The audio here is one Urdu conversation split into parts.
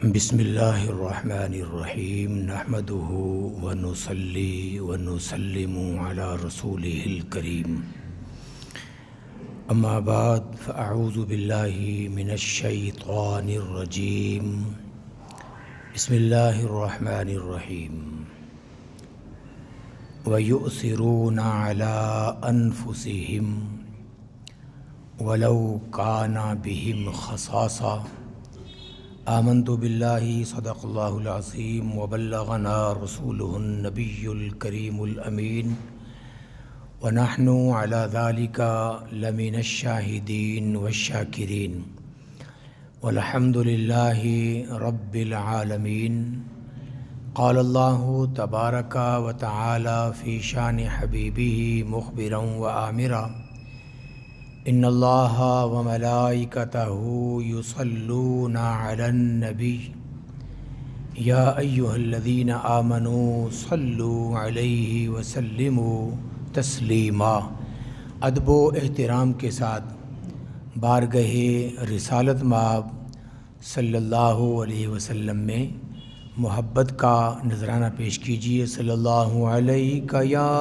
بسم اللہ الرحمن الرحیم نحمده ونصلی ونسلم علی رسولہ الکریم اما بعد فاعوذ باللہ من الشیطان الرجیم بسم اللہ الرحمن الرحیم وَيُؤْثِرُونَ عَلَىٰ أَنفُسِهِمْ وَلَوْ كَانَ بِهِمْ خَصَاصَةٌ آمنت باللہ صدق اللہ العظیم وبلغنا رسولہ النبی الکریم الامین ونحن علی ذلک لمن الشاہدین والشاکرین والحمد للہ رب العالمین قال اللہ تبارک وتعالی فی شان حبیبہ مخبرا وآمرا ان اللہ وملائکتہ یصلون علی النبی یا ایہا الذین آمنوا صلوا علیہ وسلموا تسلیما۔ ادب و احترام کے ساتھ بارگاہ رسالت مآب صلی اللہ علیہ وسلم میں محبت کا نذرانہ پیش کیجیے۔ صلی اللہ علیہ یا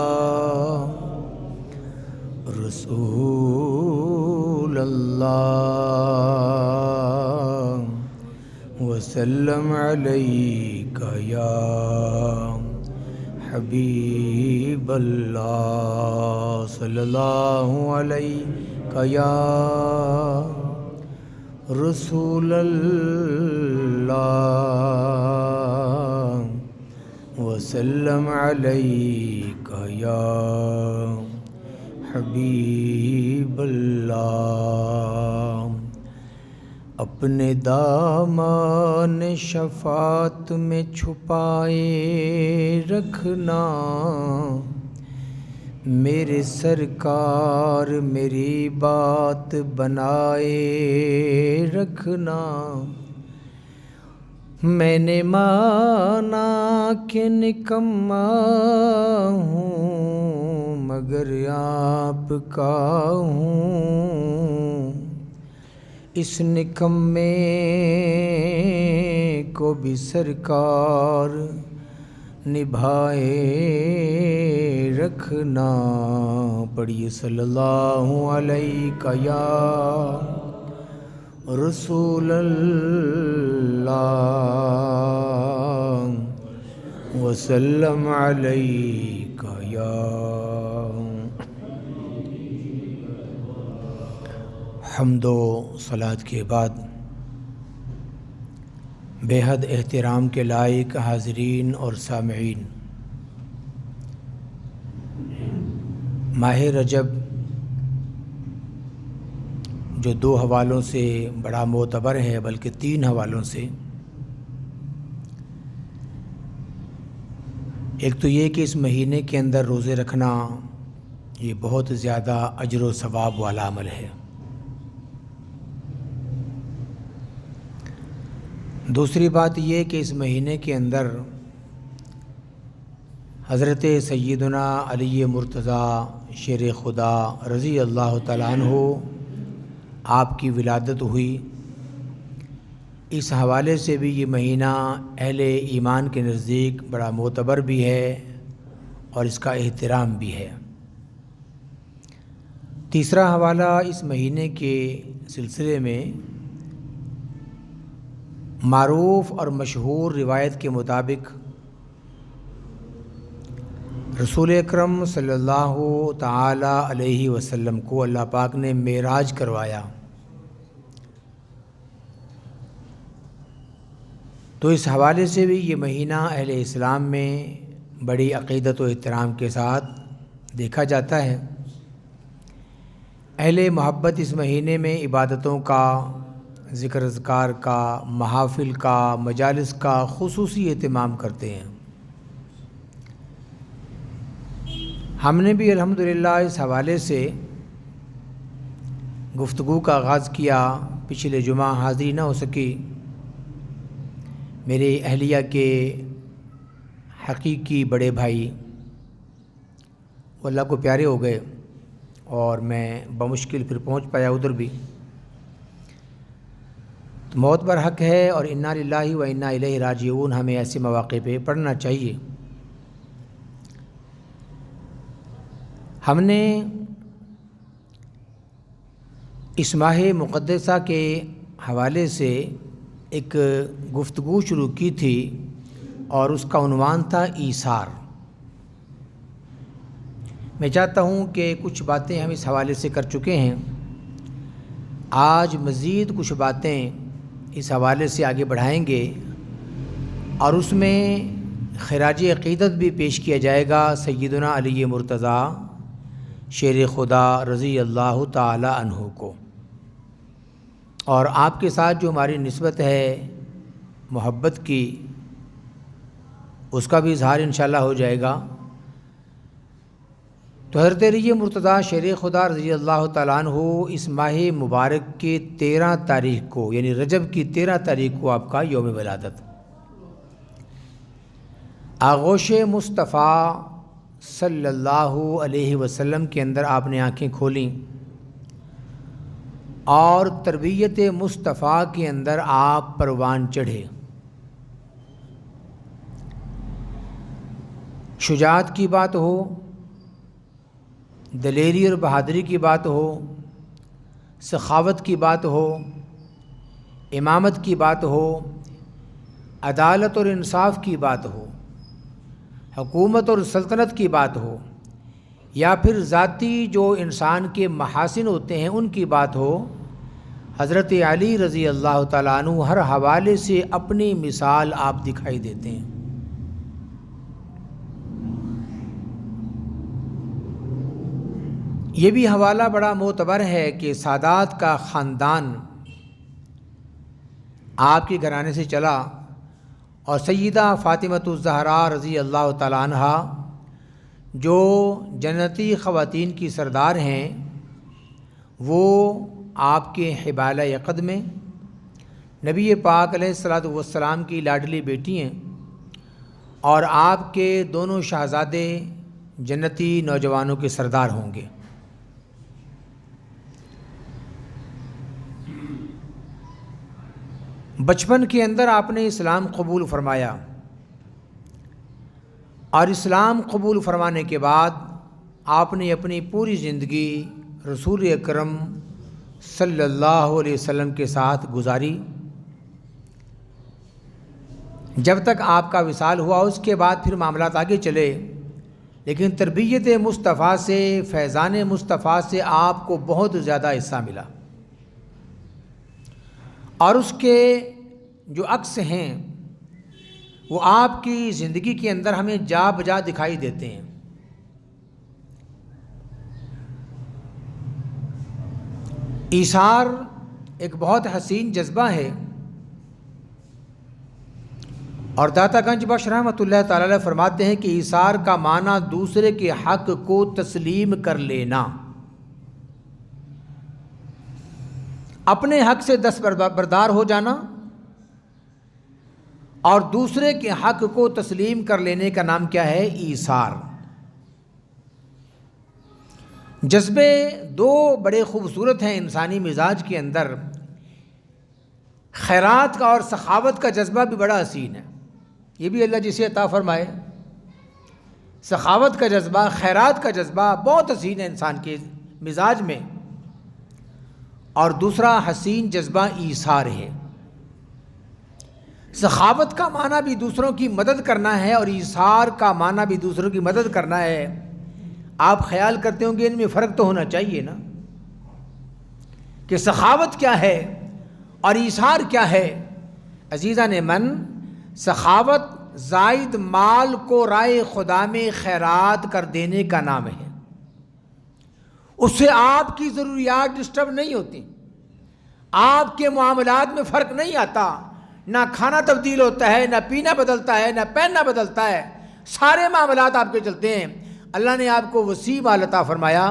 رسول اللہ وسلم علیک یا حبیب اللہ، صلی اللہ علیہ یا رسول اللہ وسلم علیک یا حبیب اللہ۔ اپنے دامان شفاعت میں چھپائے رکھنا، میرے سرکار میری بات بنائے رکھنا۔ میں نے مانا کہ نکما ہوں مگر آپ کا ہوں، اس نکمے کو بھی سرکار نبھائے رکھنا۔ پڑھیے صلی اللہ علیہ یا رسول اللہ وسلم علیہ یا۔ حمد و صلات کے بعد بے حد احترام کے لائق حاضرین اور سامعین، ماہ رجب جو 2 حوالوں سے بڑا معتبر ہے، بلکہ 3 حوالوں سے۔ ایک تو یہ کہ اس مہینے کے اندر روزے رکھنا یہ بہت زیادہ اجر و ثواب والا عمل ہے۔ دوسری بات یہ کہ اس مہینے کے اندر حضرت سیدنا علی مرتضیٰ شیر خدا رضی اللہ تعالیٰ عنہ آپ کی ولادت ہوئی۔ اس حوالے سے بھی یہ مہینہ اہل ایمان کے نزدیک بڑا معتبر بھی ہے اور اس کا احترام بھی ہے۔ تیسرا حوالہ اس مہینے کے سلسلے میں معروف اور مشہور روایت کے مطابق رسول اکرم صلی اللہ تعالی علیہ وسلم کو اللہ پاک نے معراج کروایا، تو اس حوالے سے بھی یہ مہینہ اہل اسلام میں بڑی عقیدت و احترام کے ساتھ دیکھا جاتا ہے۔ اہل محبت اس مہینے میں عبادتوں کا، ذکر اذکار کا، محافل کا، مجالس کا خصوصی اہتمام کرتے ہیں۔ ہم نے بھی الحمدللہ اس حوالے سے گفتگو کا آغاز کیا۔ پچھلے جمعہ حاضری نہ ہو سکی، میرے اہلیہ کے حقیقی بڑے بھائی وہ اللہ کو پیارے ہو گئے اور میں بمشکل پھر پہنچ پایا ادھر بھی۔ تو موت پر حق ہے، اور انا للہ و انا الیہ راجعون ہمیں ایسے مواقع پہ پڑھنا چاہیے۔ ہم نے اس ماہ مقدسہ کے حوالے سے ایک گفتگو شروع کی تھی، اور اس کا عنوان تھا ایثار۔ میں چاہتا ہوں کہ کچھ باتیں ہم اس حوالے سے کر چکے ہیں، آج مزید کچھ باتیں اس حوالے سے آگے بڑھائیں گے، اور اس میں خراج عقیدت بھی پیش کیا جائے گا سیدنا علی مرتضیٰ شیر خدا رضی اللہ تعالی عنہ کو، اور آپ کے ساتھ جو ہماری نسبت ہے محبت کی، اس کا بھی اظہار انشاءاللہ ہو جائے گا۔ تو حضرت علی مرتضیٰ شیر خدا رضی اللہ تعالیٰ عنہ اس ماہ مبارک کے 13 تاریخ کو، یعنی رجب کی 13 تاریخ کو آپ کا یوم ولادت۔ آغوش مصطفیٰ صلی اللہ علیہ وسلم کے اندر آپ نے آنکھیں کھولیں، اور تربیت مصطفیٰ کے اندر آپ پروان چڑھے۔ شجاعت کی بات ہو، دلیری اور بہادری کی بات ہو، سخاوت کی بات ہو، امامت کی بات ہو، عدالت اور انصاف کی بات ہو، حکومت اور سلطنت کی بات ہو، یا پھر ذاتی جو انسان کے محاسن ہوتے ہیں ان کی بات ہو، حضرت علی رضی اللہ تعالیٰ عنہ ہر حوالے سے اپنی مثال آپ دکھائی دیتے ہیں۔ یہ بھی حوالہ بڑا معتبر ہے کہ سادات کا خاندان آپ کے گھرانے سے چلا، اور سیدہ فاطمۃ الزہراء رضی اللہ تعالیٰ عنہ جو جنتی خواتین کی سردار ہیں، وہ آپ کے حبالہ عقد میں نبی پاک علیہ الصلوۃ والسلام کی لاڈلی بیٹی ہیں، اور آپ کے دونوں شہزادے جنتی نوجوانوں کے سردار ہوں گے۔ بچپن کے اندر آپ نے اسلام قبول فرمایا، اور اسلام قبول فرمانے کے بعد آپ نے اپنی پوری زندگی رسول اکرم صلی اللہ علیہ وسلم کے ساتھ گزاری، جب تک آپ کا وصال ہوا۔ اس کے بعد پھر معاملات آگے چلے، لیکن تربیت مصطفیٰ سے، فیضان مصطفیٰ سے آپ کو بہت زیادہ حصہ ملا، اور اس کے جو عکس ہیں وہ آپ کی زندگی کے اندر ہمیں جا بجا دکھائی دیتے ہیں۔ ایثار ایک بہت حسین جذبہ ہے، اور داتا گنج بخش رحمۃ اللہ تعالی علیہ فرماتے ہیں کہ ایثار کا معنی دوسرے کے حق کو تسلیم کر لینا، اپنے حق سے دستبردار ہو جانا، اور دوسرے کے حق کو تسلیم کر لینے کا نام کیا ہے؟ ایثار۔ جذبے دو بڑے خوبصورت ہیں انسانی مزاج کے اندر، خیرات کا اور سخاوت کا جذبہ بھی بڑا حسین ہے، یہ بھی اللہ جسے عطا فرمائے۔ سخاوت کا جذبہ، خیرات کا جذبہ بہت حسین ہے انسان کے مزاج میں، اور دوسرا حسین جذبہ ایثار ہے۔ سخاوت کا معنی بھی دوسروں کی مدد کرنا ہے، اور ایثار کا معنی بھی دوسروں کی مدد کرنا ہے۔ آپ خیال کرتے ہوں گے ان میں فرق تو ہونا چاہیے نا، کہ سخاوت کیا ہے اور ایثار کیا ہے۔ عزیزان من، سخاوت زائد مال کو رائے خدا میں خیرات کر دینے کا نام ہے، اس سے آپ کی ضروریات ڈسٹرب نہیں ہوتی، آپ کے معاملات میں فرق نہیں آتا، نہ کھانا تبدیل ہوتا ہے، نہ پینا بدلتا ہے، نہ پہننا بدلتا ہے، سارے معاملات آپ کے چلتے ہیں۔ اللہ نے آپ کو وسیع مال عطا فرمایا،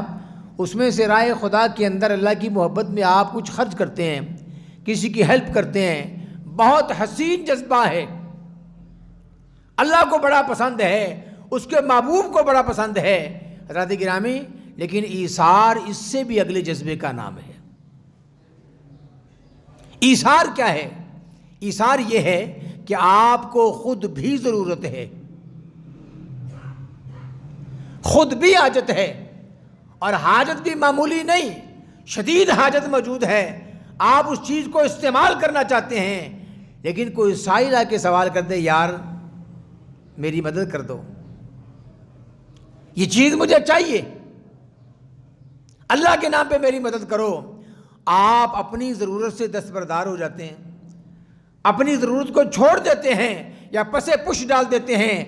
اس میں سے رائے خدا کے اندر اللہ کی محبت میں آپ کچھ خرچ کرتے ہیں، کسی کی ہیلپ کرتے ہیں، بہت حسین جذبہ ہے، اللہ کو بڑا پسند ہے، اس کے محبوب کو بڑا پسند ہے حضرات گرامی۔ لیکن ایثار اس سے بھی اگلے جذبے کا نام ہے۔ ایثار کیا ہے؟ ایثار یہ ہے کہ آپ کو خود بھی ضرورت ہے، خود بھی حاجت ہے، اور حاجت بھی معمولی نہیں، شدید حاجت موجود ہے، آپ اس چیز کو استعمال کرنا چاہتے ہیں، لیکن کوئی سائل آ کے سوال کر دے یار میری مدد کر دو، یہ چیز مجھے چاہیے، اللہ کے نام پہ میری مدد کرو، آپ اپنی ضرورت سے دستبردار ہو جاتے ہیں، اپنی ضرورت کو چھوڑ دیتے ہیں یا پسے پش ڈال دیتے ہیں،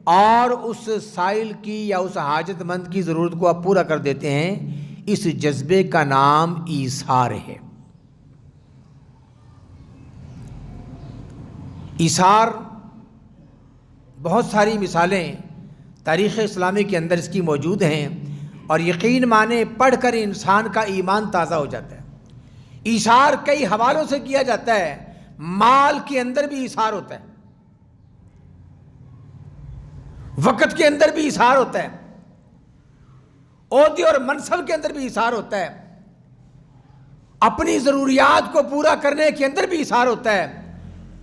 اور اس سائل کی یا اس حاجت مند کی ضرورت کو آپ پورا کر دیتے ہیں۔ اس جذبے کا نام ایثار ہے۔ ایثار بہت ساری مثالیں تاریخ اسلامی کے اندر اس کی موجود ہیں، اور یقین مانے پڑھ کر انسان کا ایمان تازہ ہو جاتا ہے۔ ایثار کئی حوالوں سے کیا جاتا ہے، مال کے اندر بھی ایثار ہوتا ہے، وقت کے اندر بھی ایثار ہوتا ہے، عہدے اور منصب کے اندر بھی ایثار ہوتا ہے، اپنی ضروریات کو پورا کرنے کے اندر بھی ایثار ہوتا ہے،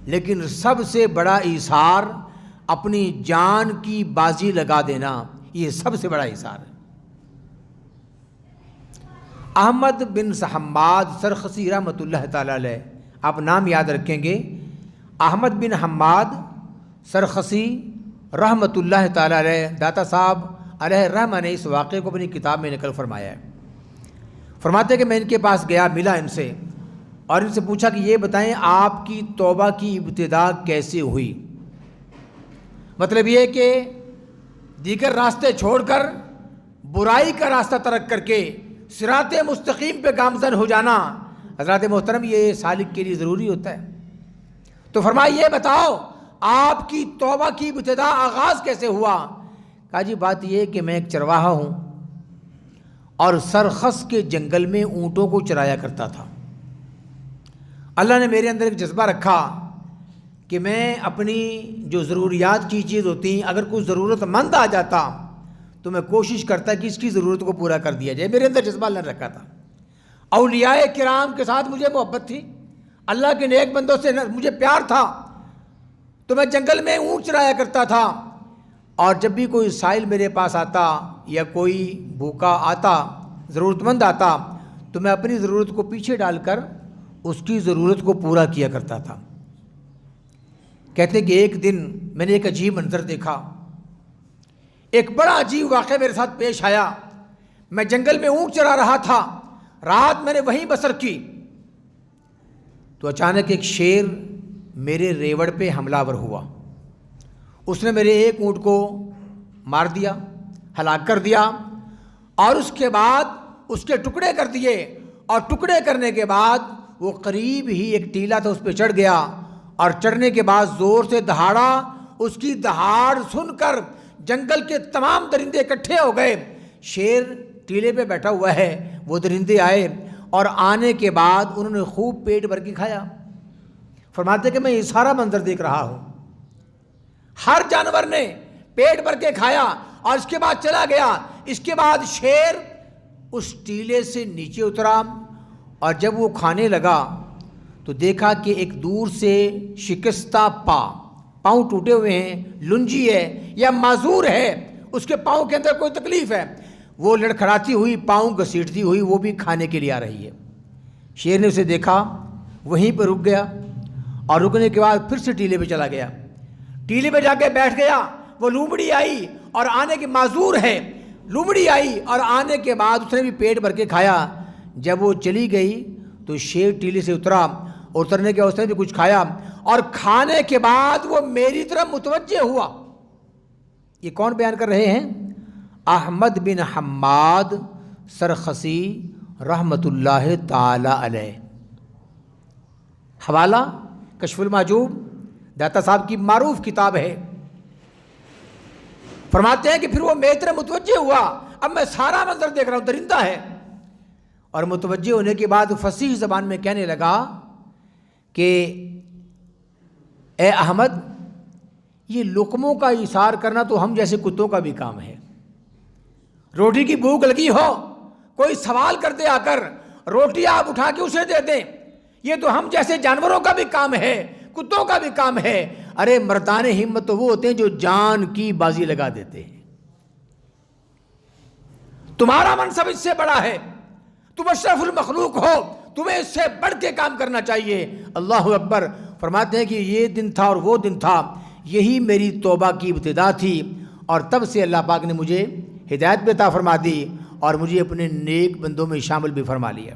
لیکن سب سے بڑا ایثار اپنی جان کی بازی لگا دینا، یہ سب سے بڑا ایثار ہے۔ احمد بن حماد سرخسی رحمۃ اللہ تعالی علیہ، آپ نام یاد رکھیں گے، احمد بن حماد سرخسی رحمۃ اللہ تعالی علیہ، داتا صاحب علیہ رحمہ نے اس واقعے کو اپنی کتاب میں نقل فرمایا ہے۔ فرماتے ہیں کہ میں ان کے پاس گیا، ملا ان سے، اور ان سے پوچھا کہ یہ بتائیں آپ کی توبہ کی ابتدا کیسے ہوئی؟ مطلب یہ کہ دیگر راستے چھوڑ کر برائی کا راستہ ترک کر کے صراط مستقیم پہ گامزن ہو جانا، حضرات محترم یہ سالک کے لیے ضروری ہوتا ہے۔ تو فرمایا یہ بتاؤ آپ کی توبہ کی ابتدا آغاز کیسے ہوا؟ کہا جی بات یہ ہے کہ میں ایک چرواہا ہوں اور سرخس کے جنگل میں اونٹوں کو چرایا کرتا تھا۔ اللہ نے میرے اندر ایک جذبہ رکھا کہ میں اپنی جو ضروریات کی چیز ہوتی ہیں، اگر کوئی ضرورت مند آ جاتا تو میں کوشش کرتا کہ اس کی ضرورت کو پورا کر دیا جائے، میرے اندر جذبہ اللہ نے رکھا تھا۔ اولیاء کرام کے ساتھ مجھے محبت تھی، اللہ کے نیک بندوں سے مجھے پیار تھا، تو میں جنگل میں اونٹ چرایا کرتا تھا، اور جب بھی کوئی سائل میرے پاس آتا یا کوئی بھوکا آتا، ضرورت مند آتا، تو میں اپنی ضرورت کو پیچھے ڈال کر اس کی ضرورت کو پورا کیا کرتا تھا۔ کہتے ہیں کہ ایک دن میں نے ایک عجیب منظر دیکھا، ایک بڑا عجیب واقعہ میرے ساتھ پیش آیا۔ میں جنگل میں اونٹ چرا رہا تھا، رات میں نے وہیں بسر کی، تو اچانک ایک شیر میرے ریوڑ پہ حملہ ور ہوا، اس نے میرے ایک اونٹ کو مار دیا، ہلاک کر دیا، اور اس کے بعد اس کے ٹکڑے کر دیے، اور ٹکڑے کرنے کے بعد وہ قریب ہی ایک ٹیلا تھا اس پہ چڑھ گیا، اور چڑھنے کے بعد زور سے دہاڑا، اس کی دہاڑ سن کر جنگل کے تمام درندے اکٹھے ہو گئے، شیر ٹیلے پہ بیٹھا ہوا ہے، وہ درندے آئے، اور آنے کے بعد انہوں نے خوب پیٹ بھر کے کھایا۔ فرماتے کہ میں یہ سارا منظر دیکھ رہا ہوں، ہر جانور نے پیٹ بھر کے کھایا اور اس کے بعد چلا گیا۔ اس کے بعد شیر اس ٹیلے سے نیچے اترا، اور جب وہ کھانے لگا تو دیکھا کہ ایک دور سے شکستہ پاؤں ٹوٹے ہوئے ہیں، لنجی ہے یا معذور ہے، اس کے پاؤں کے اندر کوئی تکلیف ہے، وہ لڑکھڑاتی ہوئی، پاؤں گھسیٹتی ہوئی وہ بھی کھانے کے لیے آ رہی ہے۔ شیر نے اسے دیکھا، وہیں پہ رک گیا، اور رکنے کے بعد پھر سے ٹیلے پہ چلا گیا، ٹیلے پہ جا کے بیٹھ گیا۔ وہ لومڑی آئی اور آنے کے معذور ہے، لومڑی آئی اور آنے کے بعد اس نے بھی پیٹ بھر کے کھایا۔ جب وہ چلی گئی تو شیر ٹیلے سے اترا، اترنے کے بعد اس نے بھی کچھ کھایا، اور کھانے کے بعد وہ میری طرف متوجہ ہوا۔ یہ کون بیان کر رہے ہیں؟ احمد بن حماد سرخسی رحمۃ اللہ تعالی علیہ۔ حوالہ کشف المحجوب، داتا صاحب کی معروف کتاب ہے۔ فرماتے ہیں کہ پھر وہ میری طرف متوجہ ہوا، اب میں سارا منظر دیکھ رہا ہوں، درندہ ہے، اور متوجہ ہونے کے بعد فصیح زبان میں کہنے لگا کہ اے احمد، یہ لقموں کا ایثار کرنا تو ہم جیسے کتوں کا بھی کام ہے۔ روٹی کی بھوک لگی ہو، کوئی سوال کر دے آ کر، روٹی آپ اٹھا کے اسے دے دیں، یہ تو ہم جیسے جانوروں کا بھی کام ہے، کتوں کا بھی کام ہے۔ ارے مردان ہمت تو وہ ہوتے ہیں جو جان کی بازی لگا دیتے ہیں۔ تمہارا منصب اس سے بڑا ہے، تم اشرف المخلوق ہو، تمہیں اس سے بڑھ کے کام کرنا چاہیے۔ اللہ اکبر۔ فرماتے ہیں کہ یہ دن تھا اور وہ دن تھا، یہی میری توبہ کی ابتدا تھی، اور تب سے اللہ پاک نے مجھے ہدایت بھی عطا فرما دی اور مجھے اپنے نیک بندوں میں شامل بھی فرما لیا۔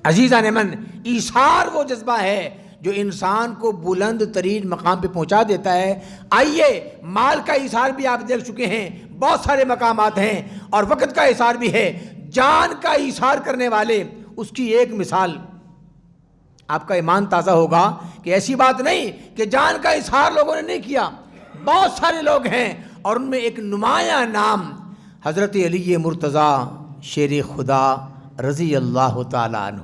عزیزان من، ایثار وہ جذبہ ہے جو انسان کو بلند ترین مقام پہ پہنچا دیتا ہے۔ آئیے، مال کا ایثار بھی آپ دیکھ چکے ہیں، بہت سارے مقامات ہیں، اور وقت کا ایثار بھی ہے۔ جان کا ایثار کرنے والے، اس کی ایک مثال، آپ کا ایمان تازہ ہوگا کہ ایسی بات نہیں کہ جان کا ایثار لوگوں نے نہیں کیا، بہت سارے لوگ ہیں، اور ان میں ایک نمایاں نام حضرت علی مرتضیٰ شیر خدا رضی اللہ تعالیٰ عنہ۔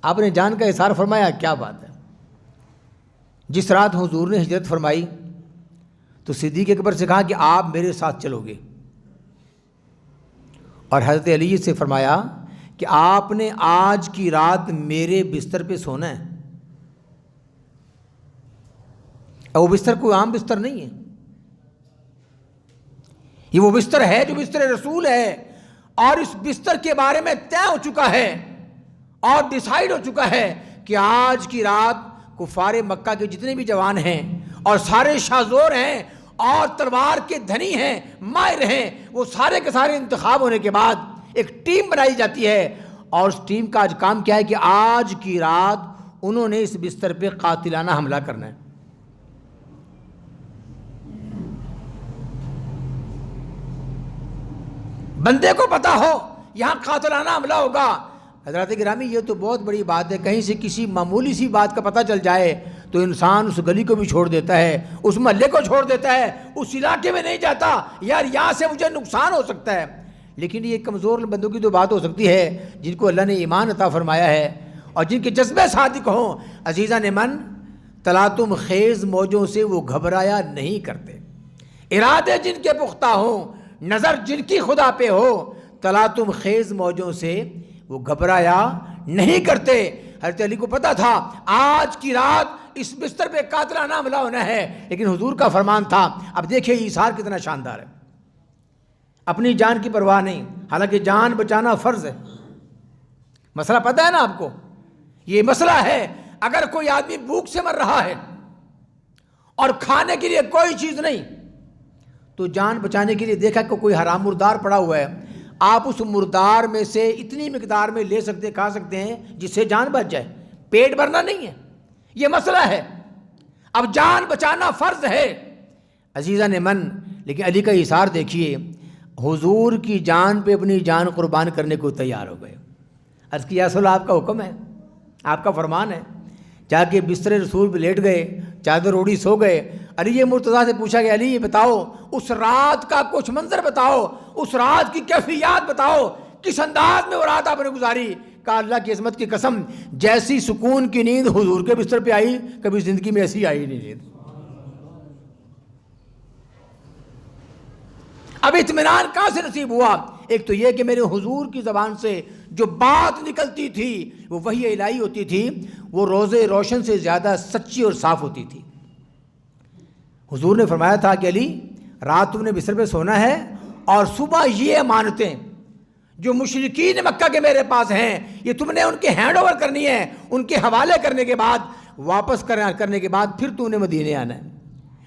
آپ نے جان کا اظہار فرمایا، کیا بات ہے۔ جس رات حضور نے ہجرت فرمائی تو صدیق اکبر سے کہا کہ آپ میرے ساتھ چلو گے، اور حضرت علی سے فرمایا کہ آپ نے آج کی رات میرے بستر پہ سونا ہے۔ اور وہ بستر کوئی عام بستر نہیں ہے، یہ وہ بستر ہے جو بستر رسول ہے، اور اس بستر کے بارے میں طے ہو چکا ہے اور ڈیسائیڈ ہو چکا ہے کہ آج کی رات کفار مکہ کے جتنے بھی جوان ہیں اور سارے شاذور ہیں اور تلوار کے دھنی ہیں، ماہر ہیں، وہ سارے کے سارے انتخاب ہونے کے بعد ایک ٹیم بنائی جاتی ہے، اور اس ٹیم کا آج کام کیا ہے کہ آج کی رات انہوں نے اس بستر پہ قاتلانہ حملہ کرنا ہے۔ بندے کو پتا ہو یہاں قاتلانہ حملہ ہوگا۔ حضرات گرامی، یہ تو بہت بڑی بات ہے، کہیں سے کسی معمولی سی بات کا پتہ چل جائے تو انسان اس گلی کو بھی چھوڑ دیتا ہے، اس محلے کو چھوڑ دیتا ہے، اس علاقے میں نہیں جاتا، یار یہاں سے مجھے نقصان ہو سکتا ہے۔ لیکن یہ کمزور بندوں کی تو بات ہو سکتی ہے جن کو اللہ نے ایمان عطا فرمایا ہے اور جن کے جذبے صادق ہوں۔ عزیزان من، تلاطم خیز موجوں سے وہ گھبرایا نہیں کرتے، ارادے جن کے پختہ ہوں، نظر جن کی خدا پہ ہو، تلاطم خیز موجوں سے وہ گھبرایا نہیں کرتے۔ حضرت علی کو پتا تھا آج کی رات اس بستر پہ قاتلانہ حملہ ہونا ہے، لیکن حضور کا فرمان تھا۔ اب دیکھیں ایثار کتنا شاندار ہے، اپنی جان کی پرواہ نہیں، حالانکہ جان بچانا فرض ہے۔ مسئلہ پتہ ہے نا آپ کو، یہ مسئلہ ہے اگر کوئی آدمی بھوک سے مر رہا ہے اور کھانے کے لیے کوئی چیز نہیں، تو جان بچانے کے لیے دیکھا کہ کوئی حرام مردار پڑا ہوا ہے، آپ اس مردار میں سے اتنی مقدار میں لے سکتے، کھا سکتے ہیں جس سے جان بچ جائے، پیٹ بھرنا نہیں ہے، یہ مسئلہ ہے۔ اب جان بچانا فرض ہے عزیزان من، لیکن علی کا ایثار دیکھیے، حضور کی جان پہ اپنی جان قربان کرنے کو تیار ہو گئے۔ عرض کیا رسول اللہ، آپ کا حکم ہے، آپ کا فرمان ہے۔ جا کے بستر رسول پہ لیٹ گئے، چادر اوڑھی سو گئے۔ علی مرتضیٰ سے پوچھا کہ علی یہ بتاؤ، اس رات کا کچھ منظر بتاؤ، اس رات کی کیفیات بتاؤ، کس انداز میں وہ رات آپ نے گزاری؟ کہا اللہ کی عظمت کی قسم، جیسی سکون کی نیند حضور کے بستر پہ آئی کبھی زندگی میں ایسی آئی نہیں نیند۔ اب اطمینان کہاں سے نصیب ہوا؟ ایک تو یہ کہ میرے حضور کی زبان سے جو بات نکلتی تھی وہ وحی الہی ہوتی تھی، وہ روز روشن سے زیادہ سچی اور صاف ہوتی تھی۔ حضور نے فرمایا تھا کہ علی رات تم نے بستر پہ سونا ہے، اور صبح یہ امانتیں جو مشرکین مکہ کے میرے پاس ہیں یہ تم نے ان کے ہینڈ اوور کرنی ہے، ان کے حوالے کرنے کے بعد واپس کرنے کے بعد پھر تم نے مدینے آنا ہے۔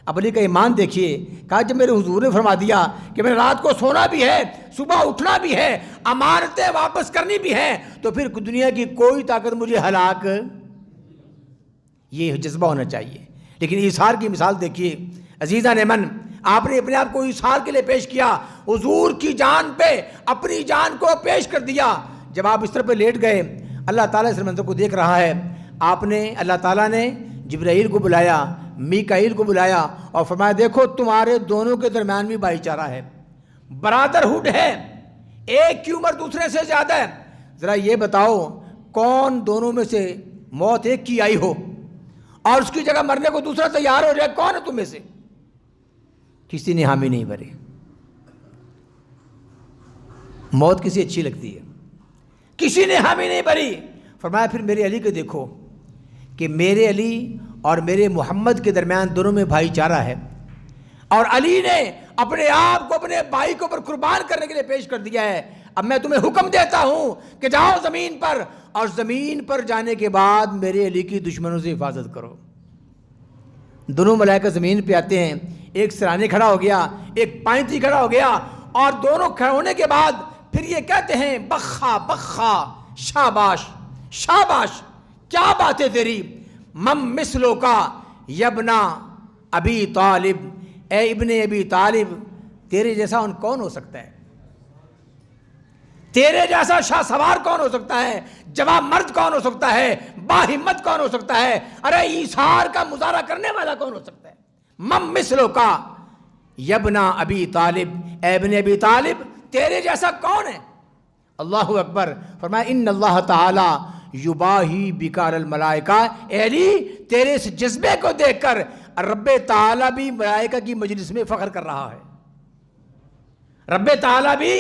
اب علی کا ایمان دیکھیے، کہا جب میرے حضور نے فرما دیا کہ میں رات کو سونا بھی ہے، صبح اٹھنا بھی ہے، امانتیں واپس کرنی بھی ہے، تو پھر دنیا کی کوئی طاقت مجھے ہلاک، یہ جذبہ ہونا چاہیے۔ لیکن ایثار کی مثال دیکھیے عزیزان من، آپ نے اپنے آپ کو ایثار کے لیے پیش کیا، حضور کی جان پہ اپنی جان کو پیش کر دیا۔ جب آپ بستر پہ لیٹ گئے، اللہ تعالیٰ اس منظر کو دیکھ رہا ہے، اللہ تعالیٰ نے جبرائیل کو بلایا، میکائیل کو بلایا اور فرمایا دیکھو تمہارے دونوں کے درمیان بھی بھائی چارہ ہے، برادرہڈ ہے، ایک کی عمر دوسرے سے زیادہ ہے، ذرا یہ بتاؤ کون دونوں میں سے موت ایک کی آئی ہو اور اس کی جگہ مرنے کو دوسرا تیار ہو جائے، کون ہے تم میں سے؟ کسی نے حامی نہیں بھرے۔ موت کسی اچھی لگتی ہے، کسی نے حامی نہیں بھری۔ فرمایا پھر میرے علی کو دیکھو کہ میرے علی اور میرے محمد کے درمیان دونوں میں بھائی چارہ ہے، اور علی نے اپنے آپ کو اپنے بھائی کو پر قربان کرنے کے لیے پیش کر دیا ہے۔ اب میں تمہیں حکم دیتا ہوں کہ جاؤ زمین پر، اور زمین پر جانے کے بعد میرے علی کی دشمنوں سے حفاظت کرو۔ دونوں ملائکہ زمین پہ آتے ہیں، ایک سرانے کھڑا ہو گیا، ایک پائنتی کھڑا ہو گیا، اور دونوں کھڑے ہونے کے بعد پھر یہ کہتے ہیں بخا بخا، شاباش شاباش، کیا بات ہے تیری، مم مثلو کا یبنا ابی طالب، اے ابن ابی طالب، تیرے جیسا ان کون ہو سکتا ہے، تیرے جیسا شاہ سوار کون ہو سکتا ہے، جواب مرد کون ہو سکتا ہے، باہمت کون ہو سکتا ہے، ارے ایثار کا مظاہرہ کرنے والا کون ہو سکتا ہے، مم مثلو کا یبنا ابی طالب، اے ابن ابی طالب تیرے جیسا کون ہے۔ اللہ اکبر۔ فرمایا ان اللہ تعالی یباہی بکار الملائکہ، اے علی تیرے اس جذبے کو دیکھ کر رب تعالی بھی ملائکہ کی مجلس میں فخر کر رہا ہے، رب تعالی بھی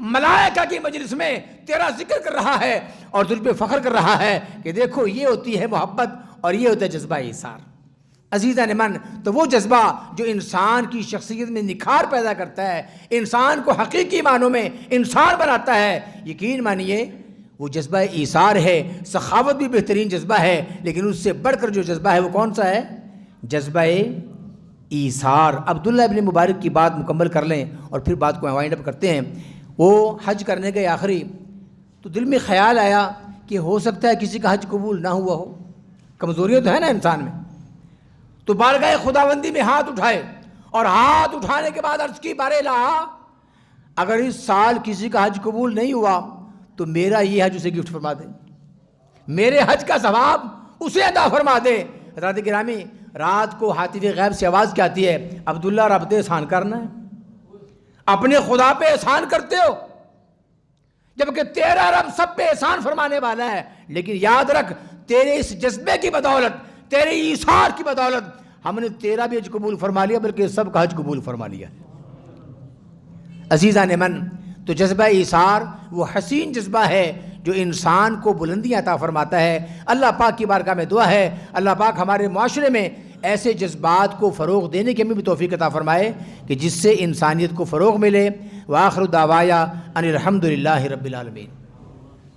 ملائکہ کی مجلس میں تیرا ذکر کر رہا ہے اور تجھ پہ فخر کر رہا ہے کہ دیکھو یہ ہوتی ہے محبت اور یہ ہوتا ہے جذبہ ایثار۔ عزیزان من، تو وہ جذبہ جو انسان کی شخصیت میں نکھار پیدا کرتا ہے، انسان کو حقیقی معنوں میں انسان بناتا ہے، یقین مانیے وہ جذبہ ایثار ہے۔ سخاوت بھی بہترین جذبہ ہے، لیکن اس سے بڑھ کر جو جذبہ ہے وہ کون سا ہے؟ جذبہ ایثار۔ عبداللہ ابن مبارک کی بات مکمل کر لیں اور پھر بات کو وائنڈ اپ کرتے ہیں۔ وہ حج کرنے گئے آخری، تو دل میں خیال آیا کہ ہو سکتا ہے کسی کا حج قبول نہ ہوا ہو، کمزوریاں تو ہے نا انسان میں، تو بارگاہ خداوندی میں ہاتھ اٹھائے، اور ہاتھ اٹھانے کے بعد عرض کی بار الہ، اگر اس سال کسی کا حج قبول نہیں ہوا تو میرا یہ حج اسے گفٹ فرما دے، میرے حج کا ثواب اسے عطا فرما دے۔ حضرات گرامی، رات کو ہاتف غیب سے آواز کیا آتی ہے؟ عبداللہ رب دے احسان کرنا ہے، اپنے خدا پہ احسان کرتے ہو، جبکہ تیرا رب سب پہ احسان فرمانے والا ہے، لیکن یاد رکھ تیرے اس جذبے کی بدولت، تیرے ایثار کی بدولت ہم نے تیرا بھی حج قبول فرما لیا، بلکہ سب کا حج قبول فرما لیا۔ عزیزان من، تو جذبہ ایثار وہ حسین جذبہ ہے جو انسان کو بلندیاں عطا فرماتا ہے۔ اللہ پاک کی بارگاہ میں دعا ہے اللہ پاک ہمارے معاشرے میں ایسے جذبات کو فروغ دینے کی ہمیں بھی توفیق عطا فرمائے کہ جس سے انسانیت کو فروغ ملے۔ وآخر دعوایا ان الحمد للہ رب العالمین۔